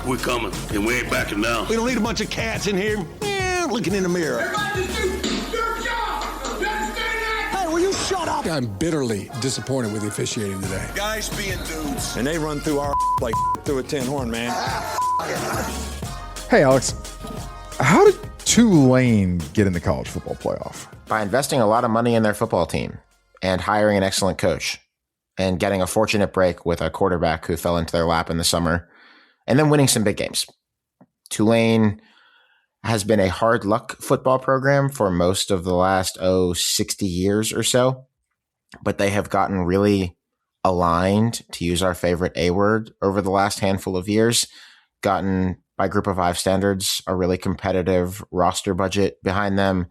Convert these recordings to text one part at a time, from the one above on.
We're coming, and we ain't backing down. We don't need a bunch of cats in here looking in the mirror. Hey, will you shut up? I'm bitterly disappointed with the officiating today. Guys being dudes. And they run through our like through a tin horn, man. Hey, Alex, how did Tulane get in the college football playoff? By investing a lot of money in their football team and hiring an excellent coach and getting a fortunate break with a quarterback who fell into their lap in the summer and then winning some big games. Tulane has been a hard luck football program for most of the last, 60 years or so, but they have gotten really aligned, to use our favorite A word, over the last handful of years, gotten, by Group of Five standards, a really competitive roster budget behind them,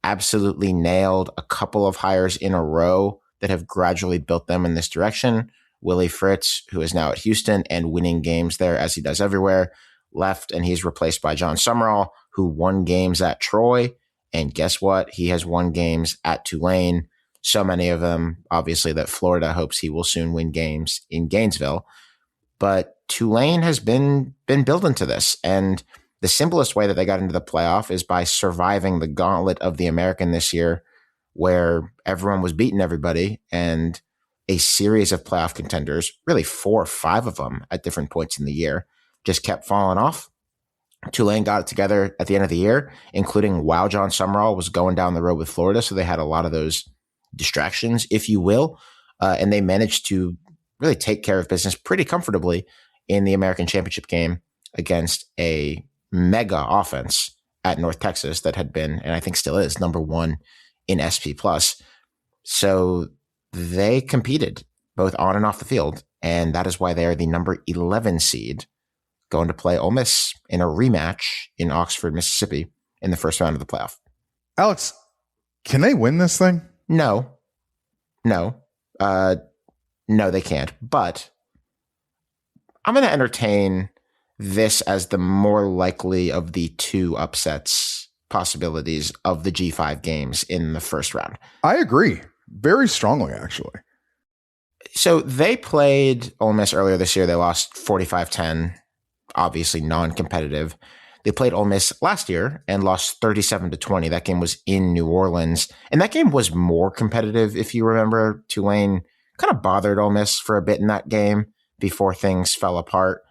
absolutely nailed a couple of hires in a row that have gradually built them in this direction. Willie Fritz, who is now at Houston and winning games there as he does everywhere, left, and he's replaced by Jon Sumrall, who won games at Troy. And guess what? He has won games at Tulane. So many of them, obviously, that Florida hopes he will soon win games in Gainesville. But Tulane has been built into this. And the simplest way that they got into the playoff is by surviving the gauntlet of the American this year, where everyone was beating everybody, and a series of playoff contenders, really 4 or 5 of them at different points in the year, just kept falling off. Tulane got it together at the end of the year, including while Jon Sumrall was going down the road with Florida. So they had a lot of those distractions, if you will. And they managed to really take care of business pretty comfortably in the American Championship game against a mega offense at North Texas that had been, and I think still is, number 1 in SP+. So they competed both on and off the field. And that is why they are the number 11 seed, going to play Ole Miss in a rematch in Oxford, Mississippi in the first round of the playoff. Alex, can they win this thing? No, they can't. But I'm going to entertain this as the more likely of the 2 upsets possibilities of the G5 games in the first round. I agree very strongly, actually. So they played Ole Miss earlier this year. They lost 45-10. Obviously non-competitive. They played Ole Miss last year and lost 37-20. That game was in New Orleans. And that game was more competitive, if you remember. Tulane kind of bothered Ole Miss for a bit in that game before things fell apart.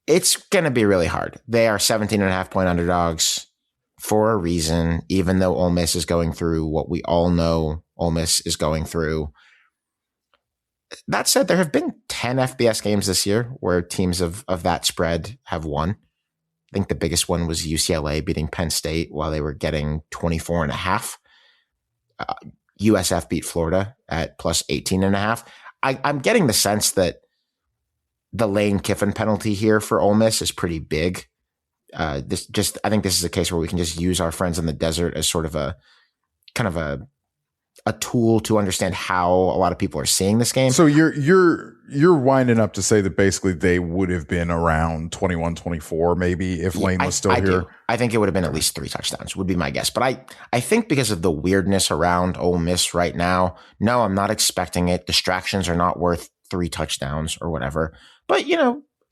It's going to be really hard. They are 17.5-point underdogs for a reason, even though Ole Miss is going through what we all know Ole Miss is going through. That said, there have been 10 FBS games this year where teams of that spread have won. I think the biggest one was UCLA beating Penn State while they were getting 24.5. USF beat Florida at plus 18.5. I'm getting the sense that the Lane Kiffin penalty here for Ole Miss is pretty big. I think this is a case where we can just use our friends in the desert as sort of a kind of a tool to understand how a lot of people are seeing this game. So you're winding up to say that basically they would have been around 21-24 maybe if Lane was still here. I think it would have been at least 3 touchdowns would be my guess. But I think because of the weirdness around Ole Miss right now, no, I'm not expecting it. Distractions are not worth 3 touchdowns or whatever. But,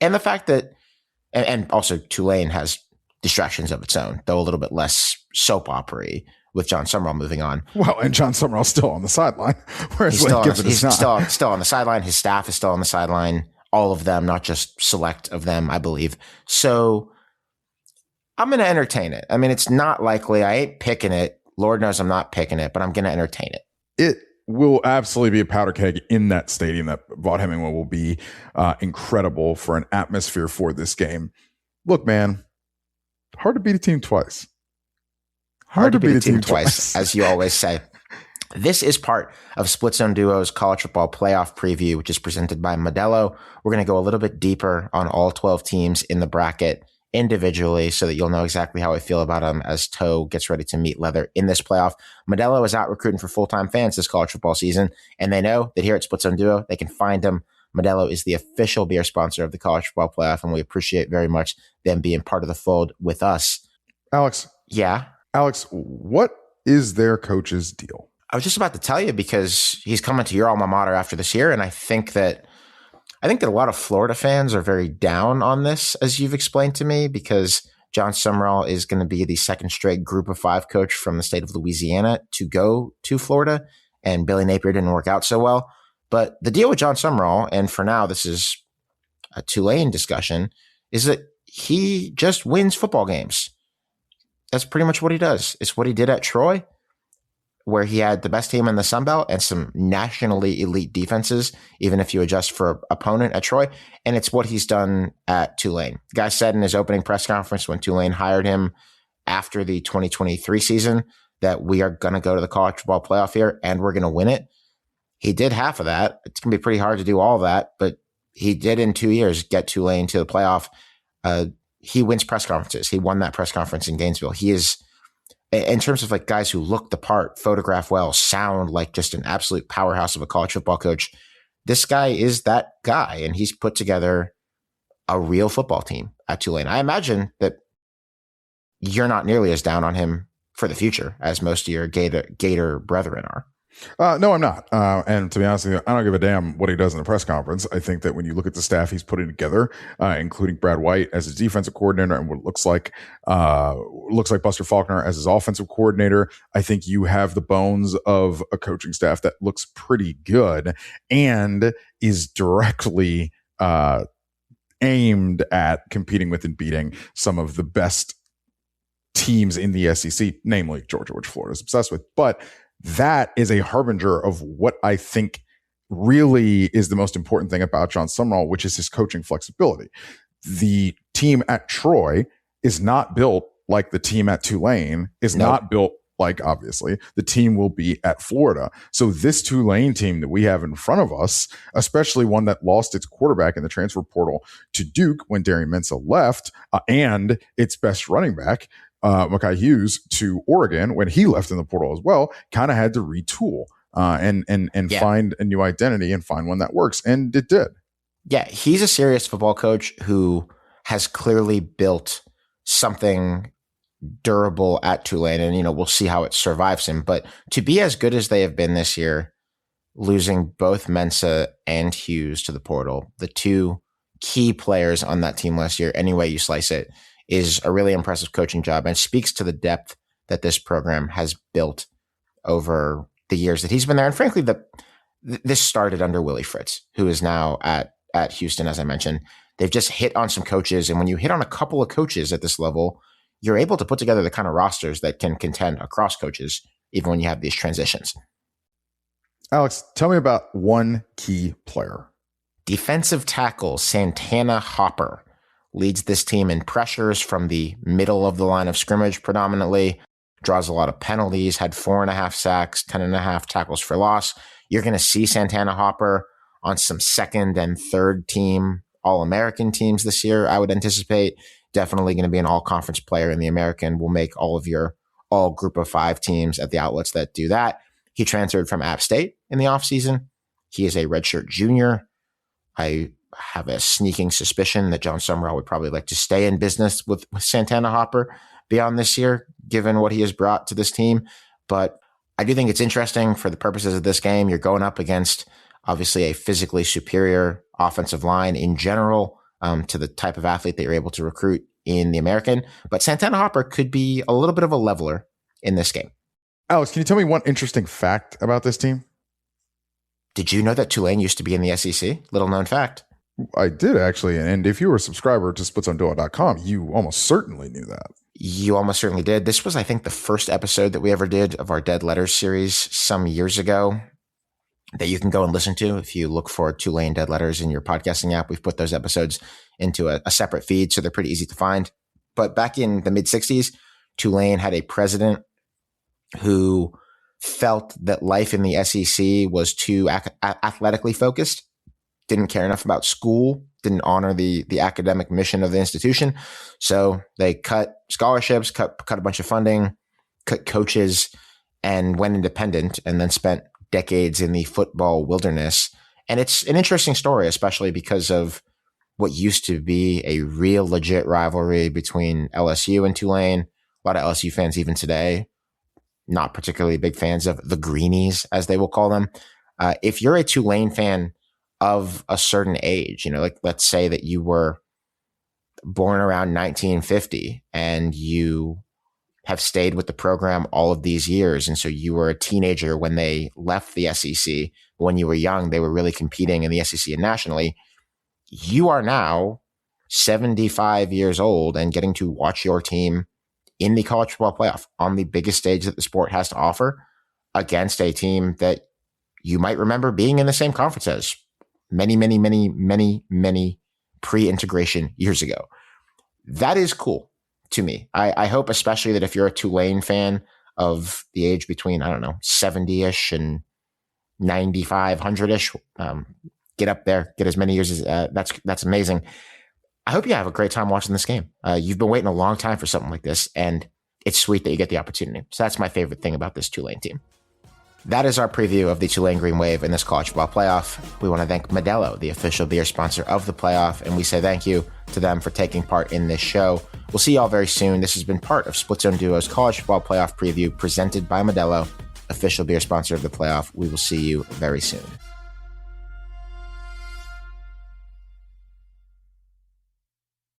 and the fact that, and also Tulane has distractions of its own, though a little bit less soap opera-y, with Jon Sumrall moving on. Well, and Jon Sumrall's still on the sideline. Whereas he's still on the sideline. His staff is still on the sideline. All of them, not just select of them, I believe. So I'm going to entertain it. I mean, it's not likely. I ain't picking it. Lord knows I'm not picking it, but I'm going to entertain it. It will absolutely be a powder keg in that stadium. That Vaught Hemingway will be incredible for an atmosphere for this game. Look, man, hard to beat a team twice. Hard to beat a team twice, as you always say. This is part of Split Zone Duo's college football playoff preview, which is presented by Modelo. We're going to go a little bit deeper on all 12 teams in the bracket individually so that you'll know exactly how I feel about them as Toe gets ready to meet Leather in this playoff. Modelo is out recruiting for full-time fans this college football season, and they know that here at Split Zone Duo, they can find them. Modelo is the official beer sponsor of the college football playoff, and we appreciate very much them being part of the fold with us. Alex. Yeah? Alex, what is their coach's deal? I was just about to tell you because he's coming to your alma mater after this year, and I think I think that a lot of Florida fans are very down on this, as you've explained to me, because Jon Sumrall is going to be the second straight Group of 5 coach from the state of Louisiana to go to Florida, and Billy Napier didn't work out so well. But the deal with Jon Sumrall, and for now this is a Tulane discussion, is that he just wins football games. That's pretty much what he does. It's what he did at Troy, where he had the best team in the Sun Belt and some nationally elite defenses, even if you adjust for opponent at Troy. And it's what he's done at Tulane. The guy said in his opening press conference when Tulane hired him after the 2023 season that we are going to go to the college football playoff here and we're going to win it. He did half of that. It's going to be pretty hard to do all of that, but he did in 2 years get Tulane to the playoff. He wins press conferences. He won that press conference in Gainesville. He is, in terms of like guys who look the part, photograph well, sound like just an absolute powerhouse of a college football coach, this guy is that guy, and he's put together a real football team at Tulane. I imagine that you're not nearly as down on him for the future as most of your Gator brethren are. No, I'm not. And to be honest with you, I don't give a damn what he does in the press conference. I think that when you look at the staff he's putting together, including Brad White as his defensive coordinator and what looks like Buster Faulkner as his offensive coordinator, I think you have the bones of a coaching staff that looks pretty good and is directly aimed at competing with and beating some of the best teams in the SEC, namely Georgia, which Florida is obsessed with. But that is a harbinger of what I think really is the most important thing about Jon Sumrall, which is his coaching flexibility. The team at Troy is not built like the team at Tulane, is not built like, obviously, the team will be at Florida. So this Tulane team that we have in front of us, especially one that lost its quarterback in the transfer portal to Duke when Darian Mensah left, and its best running back, Mekhi Hughes, to Oregon when he left in the portal as well, kind of had to retool and find a new identity and find one that works. And it did. Yeah, he's a serious football coach who has clearly built something durable at Tulane. And, we'll see how it survives him. But to be as good as they have been this year, losing both Mensah and Hughes to the portal, the two key players on that team last year, any way you slice it, is a really impressive coaching job and speaks to the depth that this program has built over the years that he's been there. And frankly, this started under Willie Fritz, who is now at Houston, as I mentioned. They've just hit on some coaches. And when you hit on a couple of coaches at this level, you're able to put together the kind of rosters that can contend across coaches, even when you have these transitions. Alex, tell me about one key player. Defensive tackle Santana Hopper leads this team in pressures from the middle of the line of scrimmage predominantly, draws a lot of penalties, had 4.5 sacks, 10.5 tackles for loss. You're going to see Santana Hopper on some second and third team All-American teams this year, I would anticipate. Definitely going to be an all-conference player in the American. Will make all of your all group of 5 teams at the outlets that do that. He transferred from App State in the offseason. He is a redshirt junior. I have a sneaking suspicion that Jon Sumrall would probably like to stay in business with Santana Hopper beyond this year, given what he has brought to this team. But I do think it's interesting for the purposes of this game. You're going up against obviously a physically superior offensive line in general to the type of athlete that you're able to recruit in the American. But Santana Hopper could be a little bit of a leveler in this game. Alex, can you tell me one interesting fact about this team? Did you know that Tulane used to be in the SEC? Little known fact. I did, actually. And if you were a subscriber to splitsondoa.com, you almost certainly knew that. You almost certainly did. This was, I think, the first episode that we ever did of our Dead Letters series some years ago that you can go and listen to. If you look for Tulane Dead Letters in your podcasting app, we've put those episodes into a separate feed, so they're pretty easy to find. But back in the mid-'60s, Tulane had a president who felt that life in the SEC was too athletically focused, didn't care enough about school, didn't honor the academic mission of the institution. So they cut scholarships, cut a bunch of funding, cut coaches, and went independent, and then spent decades in the football wilderness. And it's an interesting story, especially because of what used to be a real legit rivalry between LSU and Tulane. A lot of LSU fans even today, not particularly big fans of the Greenies, as they will call them. If you're a Tulane fan of a certain age. Like let's say that you were born around 1950 and you have stayed with the program all of these years. And so you were a teenager when they left the SEC. When you were young, they were really competing in the SEC and nationally. You are now 75 years old and getting to watch your team in the college football playoff on the biggest stage that the sport has to offer against a team that you might remember being in the same conference as many pre-integration years ago. That is cool to me. I hope especially that if you're a Tulane fan of the age between, 70-ish and 95, 100-ish, get up there, get as many years as that's amazing. I hope you have a great time watching this game. You've been waiting a long time for something like this, and it's sweet that you get the opportunity. So that's my favorite thing about this Tulane team. That is our preview of the Tulane Green Wave in this college football playoff. We want to thank Modelo, the official beer sponsor of the playoff, and we say thank you to them for taking part in this show. We'll see you all very soon. This has been part of Split Zone Duo's college football playoff preview presented by Modelo, official beer sponsor of the playoff. We will see you very soon.